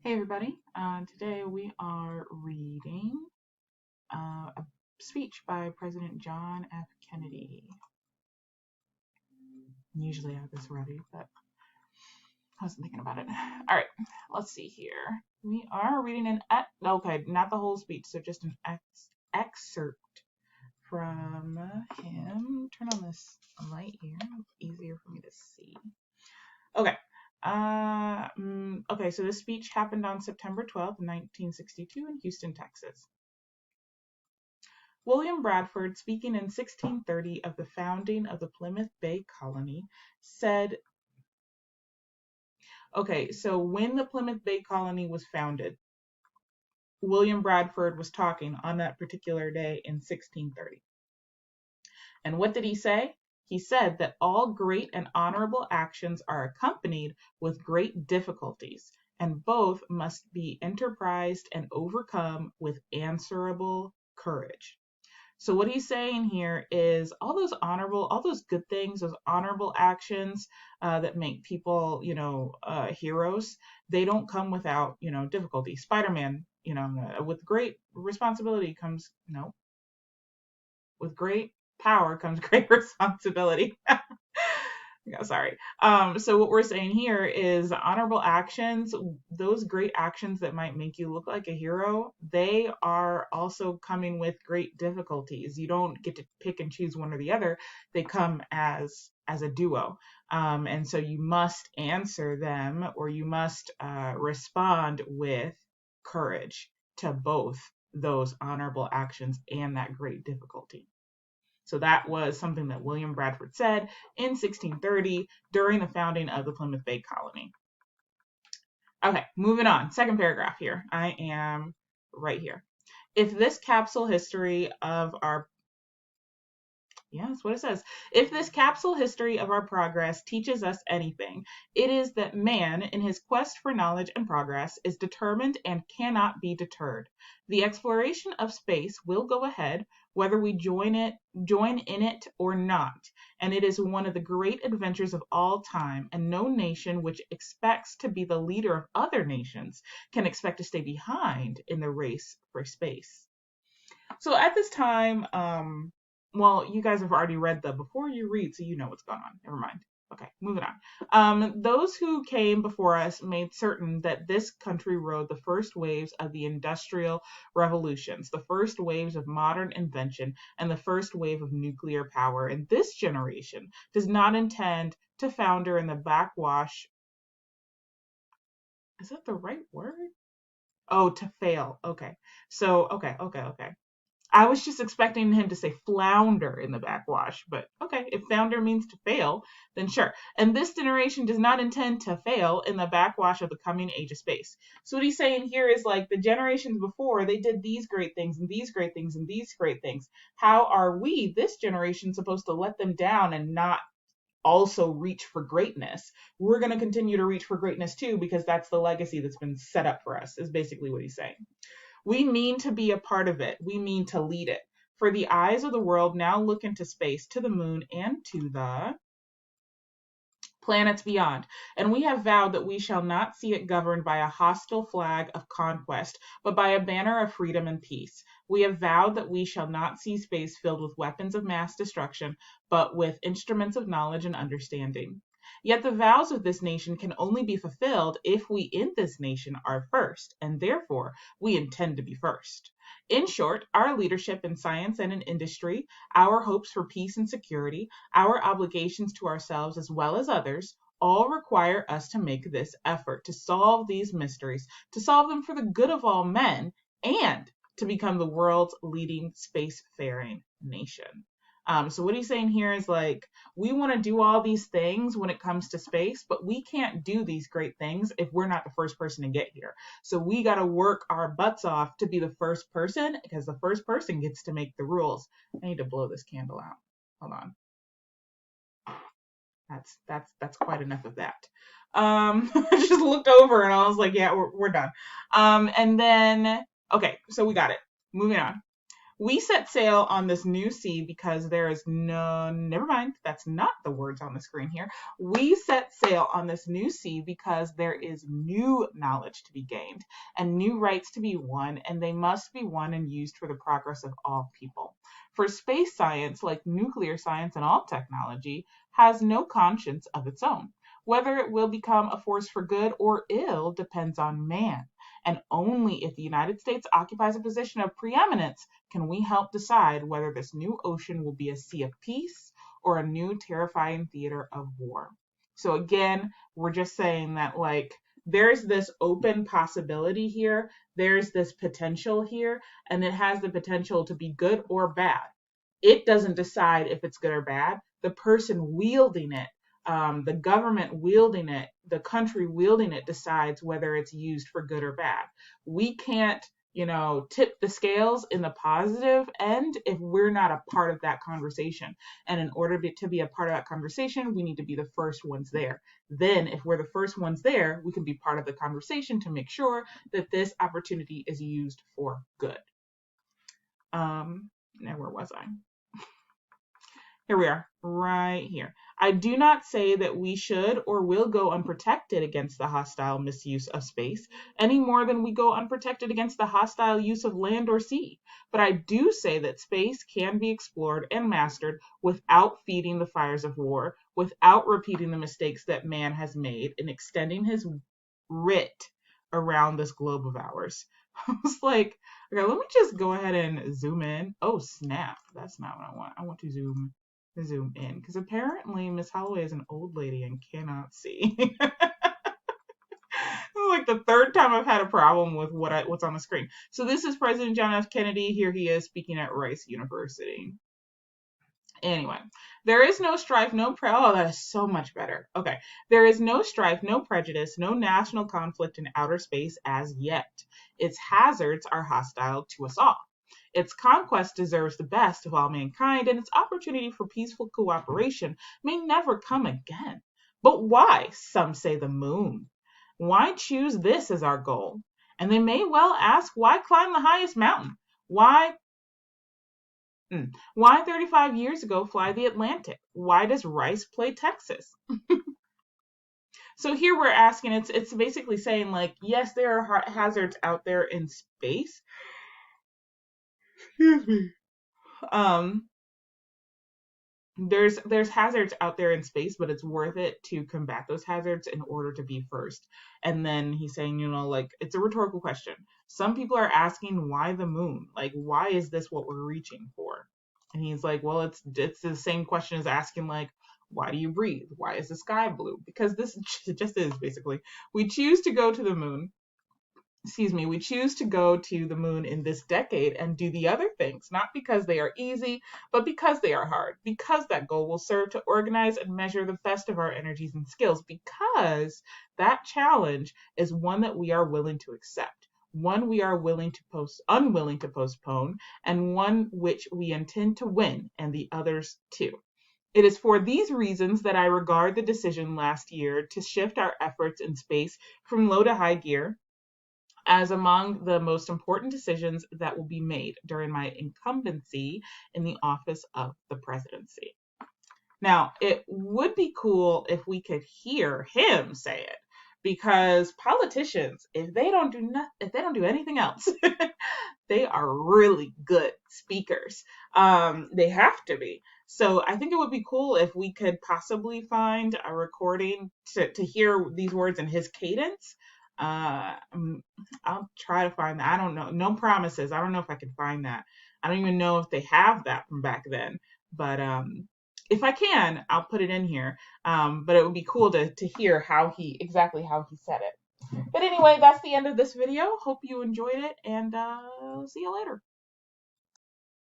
Hey everybody, today we are reading a speech by President John F. Kennedy. Usually I have this ready, but I wasn't thinking about it. All right, let's see here. We are reading okay, not the whole speech, so just an excerpt from him. Turn on this light here, it's easier for me to see. Okay. Okay, so this speech happened on September 12th, 1962 in Houston, Texas. William Bradford, speaking in 1630 of the founding of the Plymouth Bay Colony, said, okay, so when the Plymouth Bay Colony was founded, William Bradford was talking on that particular day in 1630. And what did he say? He said that all great and honorable actions are accompanied with great difficulties, and both must be enterprised and overcome with answerable courage. So what he's saying here is all those good things, those honorable actions that make people, heroes, they don't come without, difficulty. Spider-Man, with great responsibility comes, with great power comes great responsibility. Yeah, sorry. So what we're saying here is honorable actions, those great actions that might make you look like a hero, they are also coming with great difficulties. You don't get to pick and choose one or the other. They come as a duo. And so you must answer them, or you must respond with courage to both those honorable actions and that great difficulty. So that was something that William Bradford said in 1630 during the founding of the Plymouth Bay Colony. Okay, moving on. Second paragraph here. I am right here. If this capsule history of our Yeah, that's what it says. If this capsule history of our progress teaches us anything, it is that man, in his quest for knowledge and progress, is determined and cannot be deterred. The exploration of space will go ahead, whether we join in it or not, and it is one of the great adventures of all time, and no nation which expects to be the leader of other nations can expect to stay behind in the race for space. So at this time, well, you guys have already read the before you read, so you know what's going on. Never mind. Okay, moving on. Those who came before us made certain that this country rode the first waves of the industrial revolutions, the first waves of modern invention, and the first wave of nuclear power. And this generation does not intend to founder in the backwash. Is that the right word? Oh, to fail. Okay. So, okay. I was just expecting him to say flounder in the backwash, but okay, if founder means to fail, then sure. And this generation does not intend to fail in the backwash of the coming age of space. So what he's saying here is like the generations before, they did these great things and these great things and these great things. How are we, this generation, supposed to let them down and not also reach for greatness? We're going to continue to reach for greatness too, because that's the legacy that's been set up for us, is basically what he's saying. We mean to be a part of it. We mean to lead it. For the eyes of the world now look into space, to the moon, and to the planets beyond. And we have vowed that we shall not see it governed by a hostile flag of conquest, but by a banner of freedom and peace. We have vowed that we shall not see space filled with weapons of mass destruction, but with instruments of knowledge and understanding. Yet the vows of this nation can only be fulfilled if we in this nation are first, and therefore we intend to be first. In short, our leadership in science and in industry, our hopes for peace and security, our obligations to ourselves as well as others, all require us to make this effort to solve these mysteries, to solve them for the good of all men, and to become the world's leading spacefaring nation. So what he's saying here is like, we want to do all these things when it comes to space, but we can't do these great things if we're not the first person to get here. So we got to work our butts off to be the first person, because the first person gets to make the rules. I need to blow this candle out. Hold on. That's quite enough of that. I just looked over and I was like, yeah, we're done. And then, okay, so we got it. Moving on. We set sail on this new sea because there is no, never mind, that's not the words on the screen here. We set sail on this new sea because there is new knowledge to be gained and new rights to be won, and they must be won and used for the progress of all people. For space science, like nuclear science and all technology, has no conscience of its own. Whether it will become a force for good or ill depends on man. And only if the United States occupies a position of preeminence can we help decide whether this new ocean will be a sea of peace or a new terrifying theater of war. So again, we're just saying that like there's this open possibility here, there's this potential here, and it has the potential to be good or bad. It doesn't decide if it's good or bad. The person wielding it, the government wielding it, the country wielding it decides whether it's used for good or bad. We can't, tip the scales in the positive end if we're not a part of that conversation. And in order to be a part of that conversation, we need to be the first ones there. Then, if we're the first ones there, we can be part of the conversation to make sure that this opportunity is used for good. Now, where was I? Here we are, right here. I do not say that we should or will go unprotected against the hostile misuse of space, any more than we go unprotected against the hostile use of land or sea. But I do say that space can be explored and mastered without feeding the fires of war, without repeating the mistakes that man has made in extending his writ around this globe of ours. I was like, okay, let me just go ahead and zoom in. Oh, snap. That's not what I want. I want to zoom in because apparently Miss Holloway is an old lady and cannot see. Like the third time I've had a problem with what's on the screen. So this is President John F. Kennedy. Here he is speaking at Rice University. Anyway, there is no strife, oh, that is so much better. Okay. There is no strife, no prejudice, no national conflict in outer space as yet. Its hazards are hostile to us all. Its conquest deserves the best of all mankind, and its opportunity for peaceful cooperation may never come again. But why? Some say the moon. Why choose this as our goal? And they may well ask, why climb the highest mountain? Why 35 years ago fly the Atlantic? Why does Rice play Texas? So here we're asking, it's basically saying like, yes, there are hazards out there in space. Excuse me. There's hazards out there in space, but it's worth it to combat those hazards in order to be first. And then he's saying, like it's a rhetorical question. Some people are asking why the moon? Like, why is this what we're reaching for? And he's like, well, it's the same question as asking like, why do you breathe? Why is the sky blue? Because this just is basically. We choose to go to the moon. We choose to go to the moon in this decade and do the other things, not because they are easy, but because they are hard, because that goal will serve to organize and measure the best of our energies and skills, because that challenge is one that we are willing to accept, one we are unwilling to postpone, and one which we intend to win, and the others too. It is for these reasons that I regard the decision last year to shift our efforts in space from low to high gear as among the most important decisions that will be made during my incumbency in the office of the presidency. Now, it would be cool if we could hear him say it, because politicians, if they don't do anything else, they are really good speakers. They have to be. So I think it would be cool if we could possibly find a recording to hear these words in his cadence. I'll try to find that. I don't know. No promises. I don't know if I can find that. I don't even know if they have that from back then. But if I can, I'll put it in here. But it would be cool to hear exactly how he said it. But anyway, that's the end of this video. Hope you enjoyed it, and see you later.